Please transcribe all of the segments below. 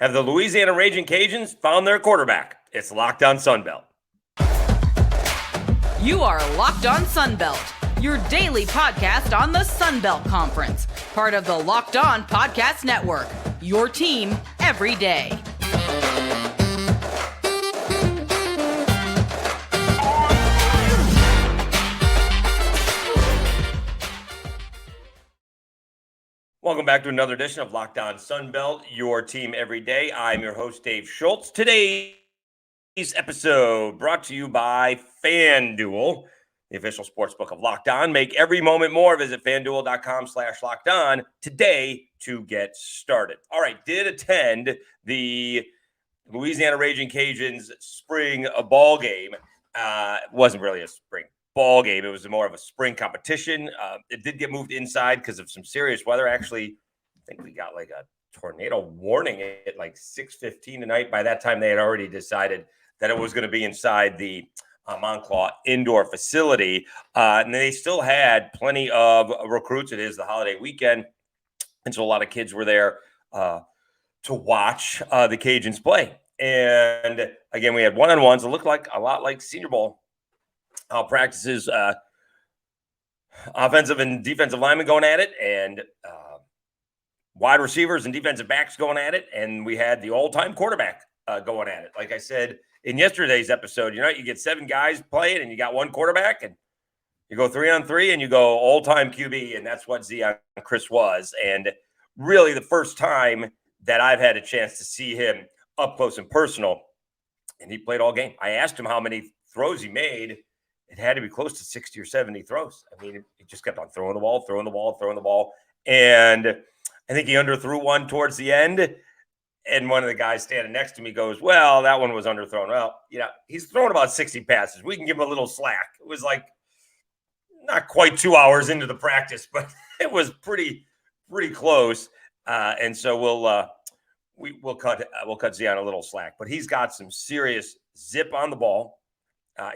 Have the Louisiana Ragin Cajuns found their quarterback? It's Locked On Sunbelt. You are Locked On Sunbelt, your daily podcast on the Sunbelt Conference, part of the Locked On Podcast Network, your team every day. Welcome back to another edition of Locked On Sunbelt, your team every day. I'm your host, Dave Schultz. Today's episode brought to you by FanDuel, the official sportsbook of Locked On. Make every moment more. Visit FanDuel.com/LockedOn today to get started. All right, did attend the Louisiana Ragin Cajuns spring ball game. It wasn't really a spring ball game. It was more of a spring competition. It did get moved inside because of some serious weather. Actually, I think we got like a tornado warning at like 6:15 tonight. By that time, they had already decided that it was going to be inside the Montclair indoor facility. And they still had plenty of recruits. It is the holiday weekend. And so a lot of kids were there to watch the Cajuns play. And again, we had one-on-ones. It looked like a lot like Senior Bowl practices, offensive and defensive linemen going at it, and wide receivers and defensive backs going at it. And we had the all-time quarterback going at it. Like I said in yesterday's episode, you get 7 guys playing and you got one quarterback, and you go 3-on-3 and you go all-time QB, and that's what Zeon Chriss was. And really the first time that I've had a chance to see him up close and personal, and he played all game. I asked him how many throws he made. It had to be close to 60 or 70 throws. I mean, he just kept on throwing the ball. And I think he underthrew one towards the end. And one of the guys standing next to me goes, well, that one was underthrown. Well, he's thrown about 60 passes. We can give him a little slack. It was like not quite 2 hours into the practice, but it was pretty close. And so we'll cut Zeon a little slack. But he's got some serious zip on the ball.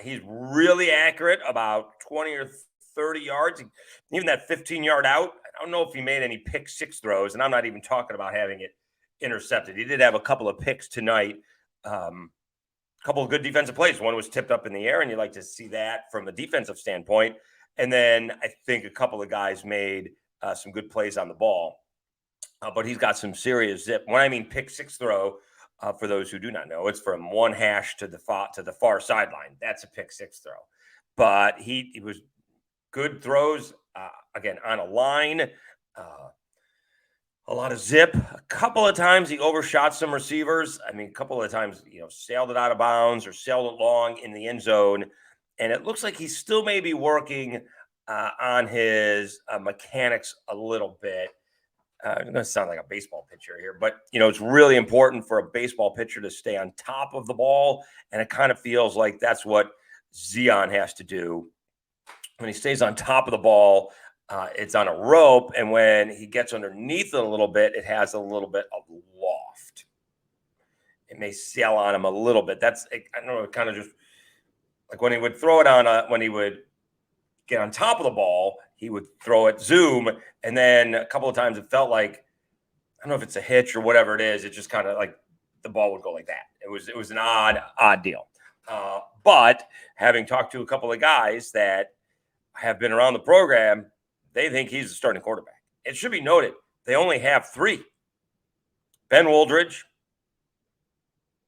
He's really accurate, about 20 or 30 yards. Even that 15-yard out, I don't know if he made any pick six throws, and I'm not even talking about having it intercepted. He did have a couple of picks tonight, a couple of good defensive plays. One was tipped up in the air, and you like to see that from a defensive standpoint. And then I think a couple of guys made some good plays on the ball. But he's got some serious zip. When I mean pick six throw, for those who do not know, it's from one hash to the far sideline. That's a pick six throw. But he was good throws, again, on a line, a lot of zip. A couple of times he overshot some receivers. I mean, a couple of times, sailed it out of bounds or sailed it long in the end zone. And it looks like he's still maybe working on his mechanics a little bit. It's going to sound like a baseball pitcher here, but, it's really important for a baseball pitcher to stay on top of the ball. And it kind of feels like that's what Zeon has to do. When he stays on top of the ball, it's on a rope. And when he gets underneath it a little bit, it has a little bit of loft. It may sail on him a little bit. I don't know, kind of just like when he would throw it on, when he would get on top of the ball, he would throw it zoom, and then a couple of times it felt like, I don't know if it's a hitch or whatever it is. It just kind of like the ball would go like that. It was an odd deal. But having talked to a couple of guys that have been around the program, they think he's the starting quarterback. It should be noted, they only have 3. Ben Wooldridge,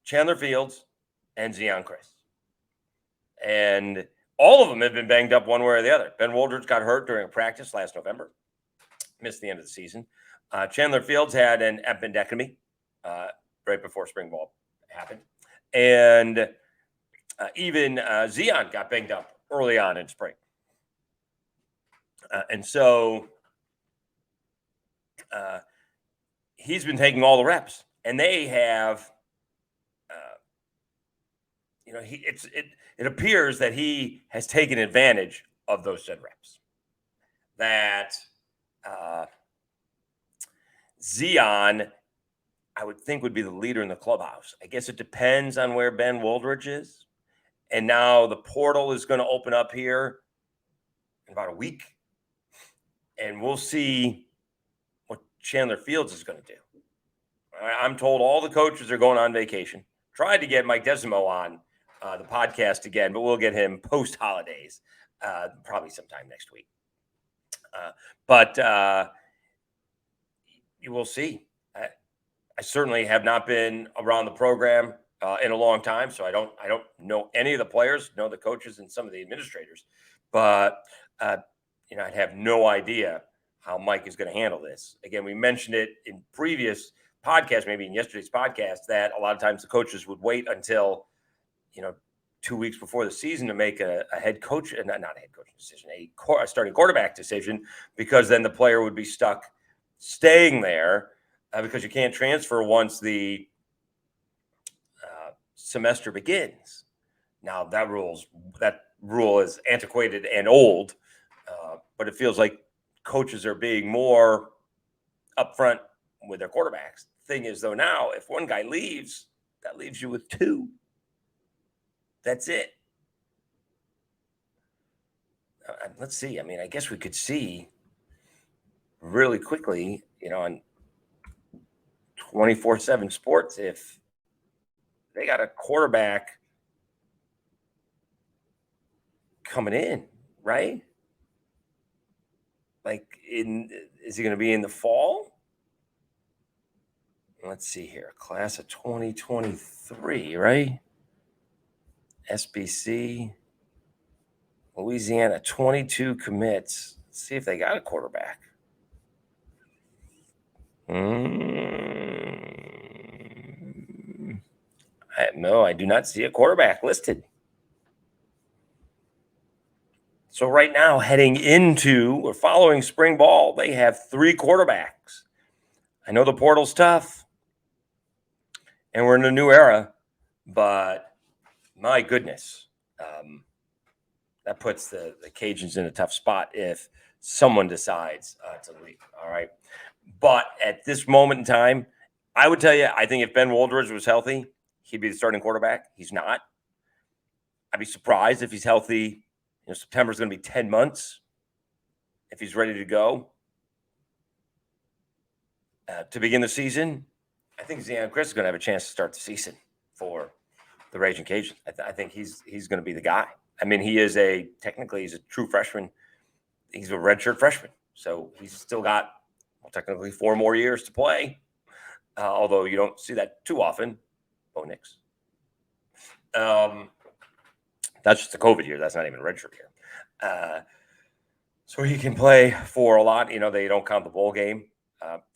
Chandler Fields, and Zeon Chriss. And all of them have been banged up one way or the other. Ben Wooldridge got hurt during a practice last November, missed the end of the season. Chandler Fields had an appendectomy right before spring ball happened. And even Zeon got banged up early on in spring. And so he's been taking all the reps. And they have, it appears that he has taken advantage of those said reps. That Zeon, I would think, would be the leader in the clubhouse. I guess it depends on where Ben Wooldridge is. And now the portal is going to open up here in about a week. And we'll see what Chandler Fields is going to do. I'm told all the coaches are going on vacation. Tried to get Mike Desimo on the podcast again, but we'll get him post-holidays, probably sometime next week. But you will see. I certainly have not been around the program in a long time, so I don't know any of the players, know the coaches and some of the administrators, but I'd have no idea how Mike is going to handle this. Again, we mentioned it in previous podcasts, maybe in yesterday's podcast, that a lot of times the coaches would wait until 2 weeks before the season to make a head coach, not a head coaching decision, a starting quarterback decision, because then the player would be stuck staying there because you can't transfer once the semester begins. Now that rule is antiquated and old, but it feels like coaches are being more upfront with their quarterbacks. Thing is, though, now if one guy leaves, that leaves you with two. That's it. Let's see. I mean, I guess we could see really quickly, on 24/7 Sports, if they got a quarterback coming in, right? Like, is he going to be in the fall? Let's see here. Class of 2023, right? SBC. Louisiana, 22 commits. Let's see if they got a quarterback. No, I do not see a quarterback listed. So right now, heading into or following spring ball, they have 3 quarterbacks. I know the portal's tough, and we're in a new era, but my goodness, that puts the Cajuns in a tough spot if someone decides to leave. All right. But at this moment in time, I would tell you, I think if Ben Woldridge was healthy, he'd be the starting quarterback. He's not. I'd be surprised if he's healthy. September's going to be 10 months if he's ready to go to begin the season. I think Zeon Chriss is going to have a chance to start the season for the Ragin Cajuns. I think he's going to be the guy. I mean, he's a true freshman. He's a redshirt freshman, so he's still got technically 4 more years to play. Although you don't see that too often. Bo Nix. That's just a COVID year. That's not even a redshirt year. So he can play for a lot. They don't count the bowl game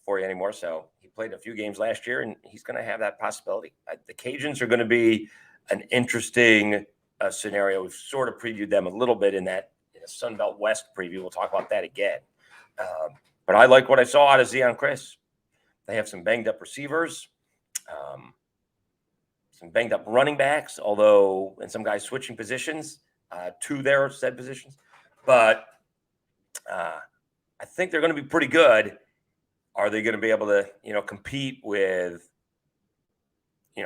for you anymore. So he played a few games last year, and he's going to have that possibility. The Cajuns are going to be an interesting scenario. We've sort of previewed them a little bit in that Sun Belt West preview. We'll talk about that again. But I like what I saw out of Zeon Chriss. They have some banged up receivers, some banged up running backs, and some guys switching positions to their said positions. But I think they're going to be pretty good. Are they going to be able to, compete with,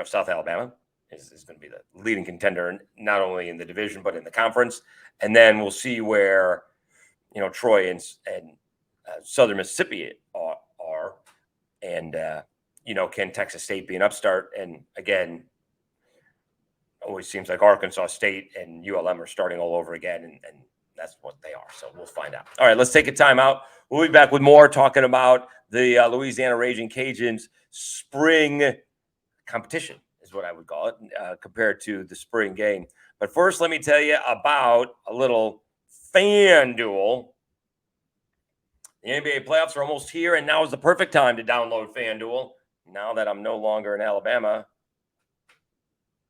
South Alabama? Is going to be the leading contender, not only in the division, but in the conference. And then we'll see where, Troy and Southern Mississippi are. And, can Texas State be an upstart? And again, always seems like Arkansas State and ULM are starting all over again. And that's what they are. So we'll find out. All right, let's take a time out. We'll be back with more talking about the Louisiana Ragin Cajuns spring competition, is what I would call it, compared to the spring game. But first, let me tell you about a little FanDuel. The NBA playoffs are almost here, and now is the perfect time to download FanDuel. Now that I'm no longer in Alabama,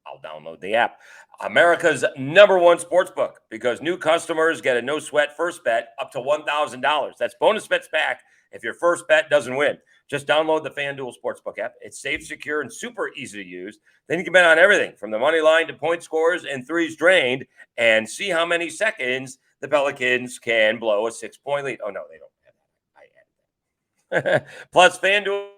I'll download the app. America's #1 sportsbook, because new customers get a no-sweat first bet up to $1,000. That's bonus bets back if your first bet doesn't win. Just download the FanDuel Sportsbook app. It's safe, secure, and super easy to use. Then you can bet on everything from the money line to point scores and threes drained, and see how many seconds the Pelicans can blow a 6-point lead. Oh, no, they don't have that. I added that. Plus, FanDuel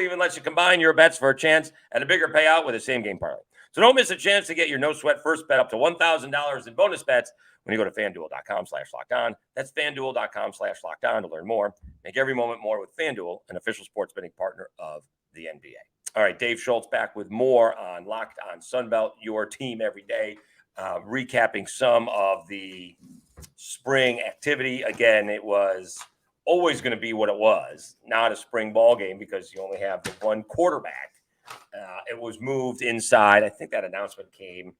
even lets you combine your bets for a chance at a bigger payout with a same-game parlay. So don't miss a chance to get your no-sweat first bet up to $1,000 in bonus bets when you go to FanDuel.com/lockedon. That's FanDuel.com/lockedon to learn more. Make every moment more with FanDuel, an official sports betting partner of the NBA. All right, Dave Schultz back with more on Locked on Sunbelt, your team every day. Recapping some of the spring activity. Again, it was always going to be what it was, not a spring ball game because you only have the one quarterback. It was moved inside. I think that announcement came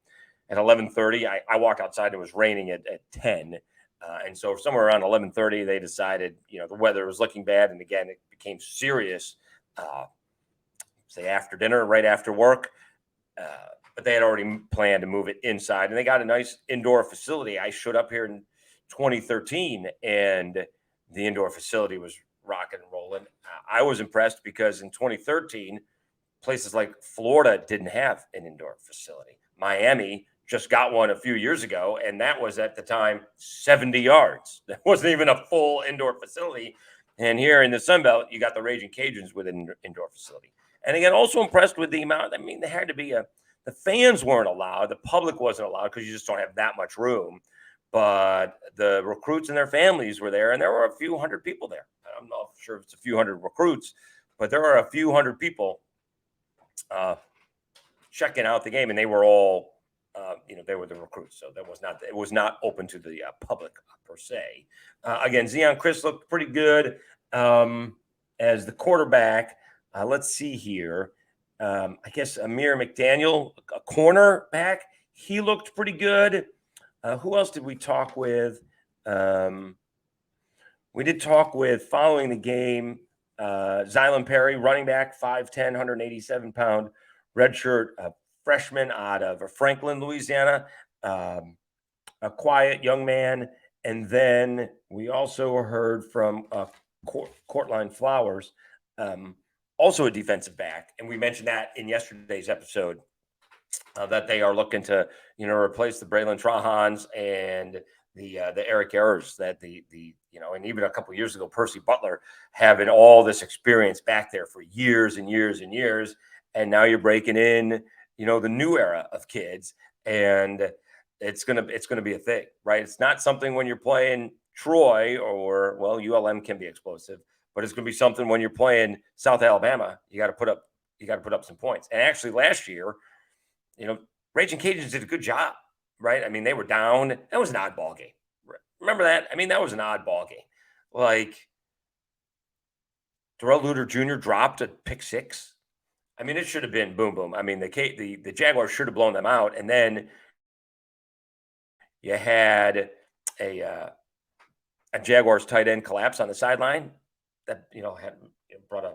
at 11:30. I walked outside. It was raining at 10. And so somewhere around 11:30, they decided, the weather was looking bad. And again, it became serious, say after dinner, right after work. But they had already planned to move it inside, and they got a nice indoor facility. I showed up here in 2013, and the indoor facility was rocking and rolling. I was impressed because in 2013, places like Florida didn't have an indoor facility. Miami just got one a few years ago, and that was at the time 70 yards. That wasn't even a full indoor facility. And here in the Sun Belt, you got the Ragin Cajuns with an indoor facility. And again, also impressed with the amount. I mean, there had to be the fans weren't allowed. The public wasn't allowed because you just don't have that much room. But the recruits and their families were there, and there were a few hundred people there. I'm not sure if it's a few hundred recruits, but there were a few hundred people checking out the game, and they were all, they were the recruits. So it was not open to the public per se. Again, Zeon Chriss looked pretty good as the quarterback. Let's see here. I guess Amir McDaniel, a cornerback, he looked pretty good. Who else did we talk with? We did talk with, following the game, Zylan Perry, running back, 5'10", 187-pound, redshirt freshman out of Franklin, Louisiana, a quiet young man. And then we also heard from Courtline Flowers, also a defensive back. And we mentioned that in yesterday's episode, that they are looking to, replace the Braylon Trahans and the Eric Ayers, that and even a couple of years ago, Percy Butler, having all this experience back there for years and years and years. And now you're breaking in, the new era of kids, and it's going to be a thing, right? It's not something when you're playing Troy or, ULM can be explosive, but it's going to be something when you're playing South Alabama. You got to put up some points. And actually last year, Ragin Cajuns did a good job, right? I mean, they were down. That was an oddball game. Remember that? I mean, that was an oddball game. Like, Darrell Luter Jr. dropped a pick six. I mean, it should have been boom, boom. I mean, the Jaguars should have blown them out. And then you had a Jaguars tight end collapse on the sideline that, had brought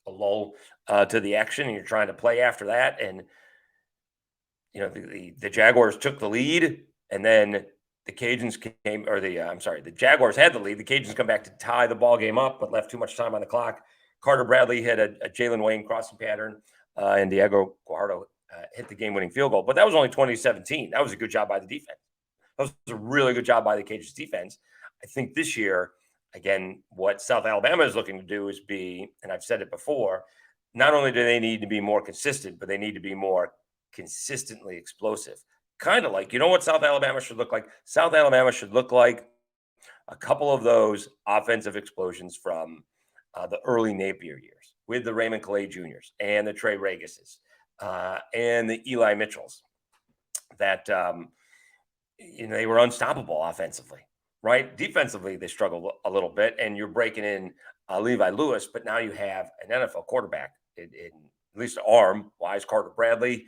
a lull to the action, and you're trying to play after that. And, the Jaguars took the lead, and then the Cajuns came, or the Jaguars had the lead. The Cajuns come back to tie the ball game up, but left too much time on the clock. Carter Bradley hit a Jalen Wayne crossing pattern, and Diego Guajardo hit the game-winning field goal. But that was only 2017. That was a good job by the defense. That was a really good job by the Cajuns defense. I think this year, again, what South Alabama is looking to do is be, and I've said it before, not only do they need to be more consistent, but they need to be more consistently explosive. Kind of like, what South Alabama should look like? South Alabama should look like a couple of those offensive explosions from the early Napier years with the Raymond Calais Juniors and the Trey Regises and the Eli Mitchells, that they were unstoppable offensively, right? Defensively, they struggled a little bit, and you're breaking in Levi Lewis, but now you have an NFL quarterback, in at least arm-wise, Carter Bradley.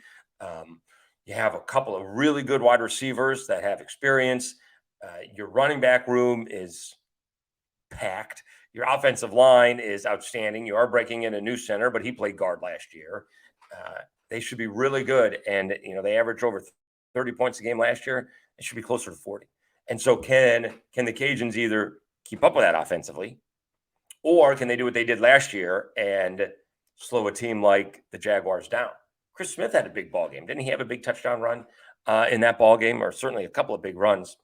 You have a couple of really good wide receivers that have experience. Your running back room is packed. Your offensive line is outstanding. You are breaking in a new center, but he played guard last year. They should be really good. And, they averaged over 30 points a game last year. It should be closer to 40. And so can the Cajuns either keep up with that offensively, or can they do what they did last year and slow a team like the Jaguars down? Chris Smith had a big ball game. Didn't he have a big touchdown run in that ball game, or certainly a couple of big runs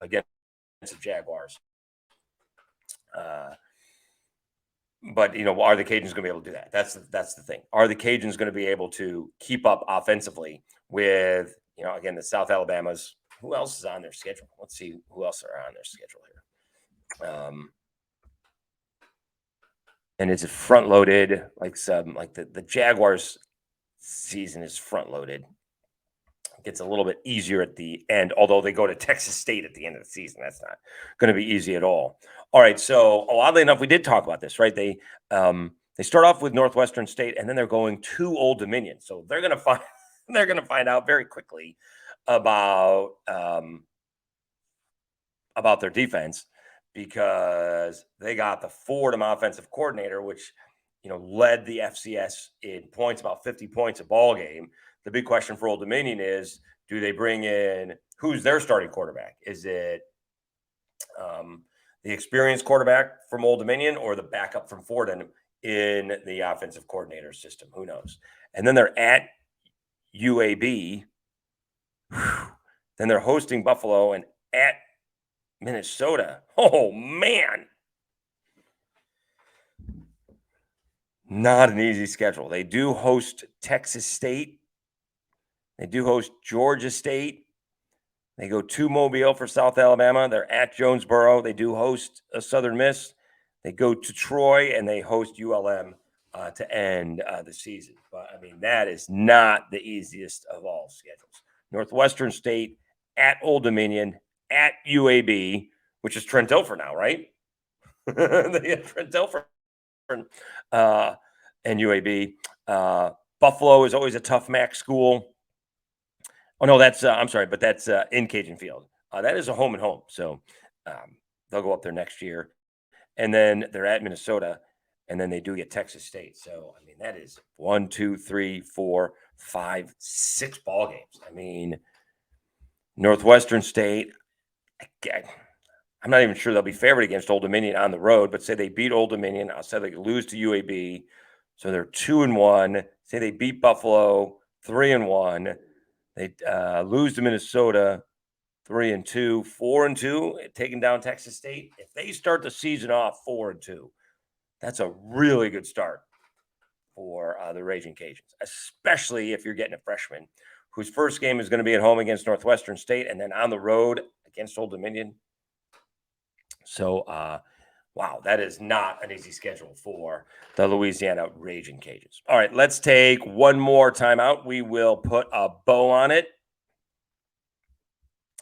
against the Jaguars? But, are the Cajuns going to be able to do that? That's the thing. Are the Cajuns going to be able to keep up offensively with, again, the South Alabama's? Who else is on their schedule? Let's see who else are on their schedule here. And is it front loaded like the Jaguars season is front loaded? Gets a little bit easier at the end, although they go to Texas State at the end of the season. That's not going to be easy at all. All right, so oddly enough, we did talk about this, right? They start off with Northwestern State, and then they're going to Old Dominion, so they're going to find they're going to find out very quickly about their defense, because they got the Fordham offensive coordinator, which led the FCS in points, about 50 points a ball game. The big question for Old Dominion is, do they bring in, who's their starting quarterback? Is it the experienced quarterback from Old Dominion or the backup from Fordham in the offensive coordinator system? Who knows? And then they're at UAB. Then they're hosting Buffalo and at Minnesota. Oh, man. Not an easy schedule. They do host Texas State. They do host Georgia State. They go to Mobile for South Alabama. They're at Jonesboro. They do host a Southern Miss. They go to Troy, and they host ULM to end the season. But, I mean, that is not the easiest of all schedules. Northwestern State, at Old Dominion, at UAB, which is Trent Dilfer now, right? They have Trent Dilfer and UAB. Buffalo is always a tough MAC school. Oh, no, that's I'm sorry, but that's in Cajun Field. That is a home and home. So they'll go up there next year. And then they're at Minnesota, and then they do get Texas State. So, I mean, that is 1, 2, 3, 4, 5, 6 ball games. I mean, Northwestern State, I'm not even sure they'll be favored against Old Dominion on the road, but say they beat Old Dominion. I'll say they lose to UAB. So they're 2-1. Say they beat Buffalo, 3-1. They lose to Minnesota, 3-2, 4-2, taking down Texas State. If they start the season off 4-2, that's a really good start for the Ragin Cajuns, especially if you're getting a freshman whose first game is going to be at home against Northwestern State and then on the road against Old Dominion. So, wow, that is not an easy schedule for the Louisiana Ragin Cajuns. All right, let's take one more timeout. We will put a bow on it.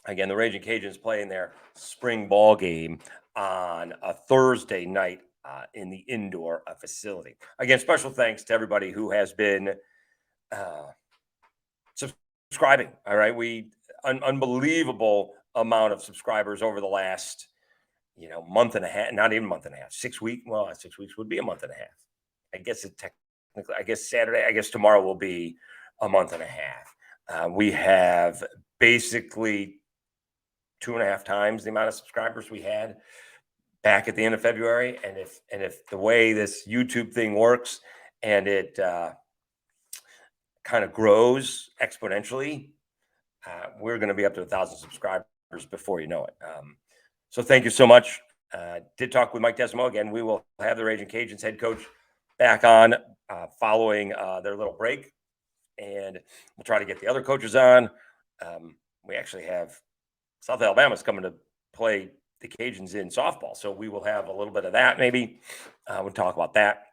Again, the Ragin Cajuns playing their spring ball game on a Thursday night in the indoor facility. Again, special thanks to everybody who has been subscribing. All right, unbelievable amount of subscribers over the last month and a half, not even month and a half, 6 weeks. Well, 6 weeks would be a month and a half. I guess Saturday, I guess tomorrow will be a month and a half. We have basically 2.5 times the amount of subscribers we had back at the end of February. And if the way this YouTube thing works and it kind of grows exponentially, we're going to be up to 1,000 subscribers before you know it. So thank you so much. Did talk with Mike Desimo again. We will have the Ragin Cajuns head coach back on following their little break, and we'll try to get the other coaches on. We actually have South Alabama's coming to play the Cajuns in softball, so we will have a little bit of that maybe. We'll talk about that.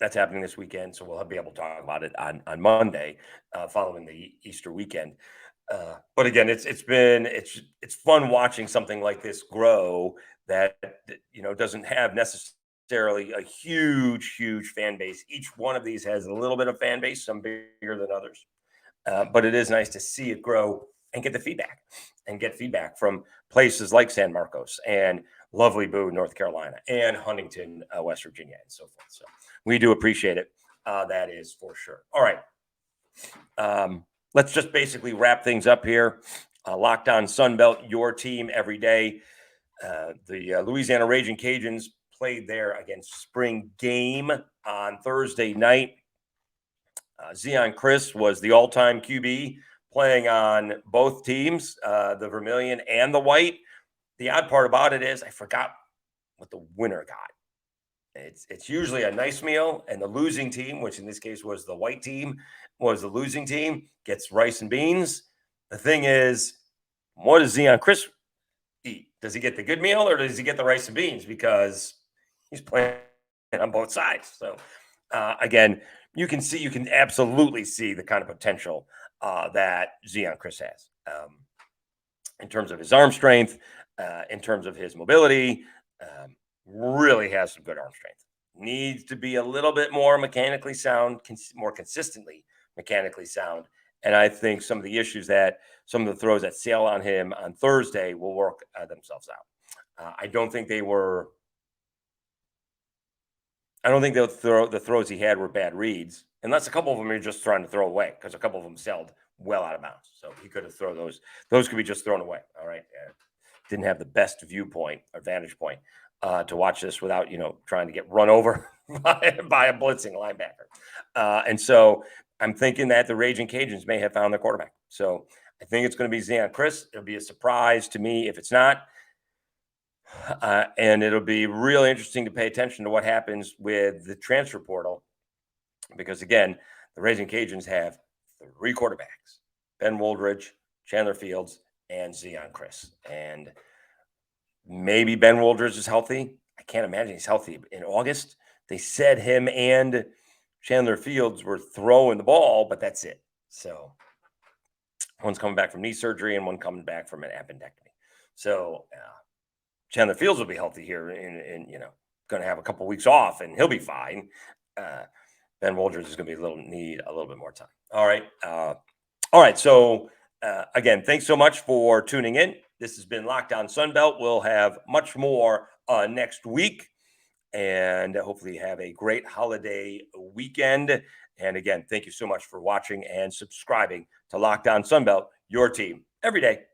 That's happening this weekend, so we'll be able to talk about it on Monday following the Easter weekend. But again, it's fun watching something like this grow that doesn't have necessarily a huge fan base. Each one of these has a little bit of fan base, some bigger than others. But it is nice to see it grow and get feedback from places like San Marcos and lovely Boone, North Carolina, and Huntington, West Virginia, and so forth. So we do appreciate it. That is for sure. All right. Let's just basically wrap things up here. Locked On Sunbelt, your team every day. The Louisiana Ragin Cajuns played there against Spring Game on Thursday night. Zeon Chriss was the all-time QB playing on both teams, the Vermilion and the White. The odd part about it is I forgot what the winner got. It's usually a nice meal, and the losing team, which in this case was the White team, was the losing team, gets rice and beans. The thing is, what does Zeon Chriss eat? Does he get the good meal or does he get the rice and beans? Because He's playing on both sides. So again, you can absolutely see the kind of potential that Zeon Chriss has in terms of his arm strength, in terms of his mobility. Really has some good arm strength. Needs to be a little bit more mechanically sound, more consistently mechanically sound. And I think some of the throws that sail on him on Thursday will work themselves out. I don't think the throws he had were bad reads, unless a couple of them you're just trying to throw away, because a couple of them sailed well out of bounds. So he could have thrown those. Those could be just thrown away. All right. Didn't have the best viewpoint or vantage point to watch this without, trying to get run over by a blitzing linebacker. And so I'm thinking that the Ragin Cajuns may have found their quarterback. So I think it's going to be Zeon Chriss. It'll be a surprise to me if it's not. And it'll be really interesting to pay attention to what happens with the transfer portal. Because, again, the Ragin Cajuns have 3 quarterbacks: Ben Woldridge, Chandler Fields, and Zeon Chriss. And maybe Ben Woldridge is healthy. I can't imagine he's healthy in August. They said him and Chandler Fields were throwing the ball, but that's it. So one's coming back from knee surgery and one coming back from an appendectomy. So Chandler Fields will be healthy here and going to have a couple weeks off and he'll be fine. Ben Woldridge is going to need a little bit more time. All right. So again, thanks so much for tuning in. This has been Locked On Sunbelt. We'll have much more next week, and hopefully have a great holiday weekend. And again, thank you so much for watching and subscribing to Locked On Sunbelt, your team every day.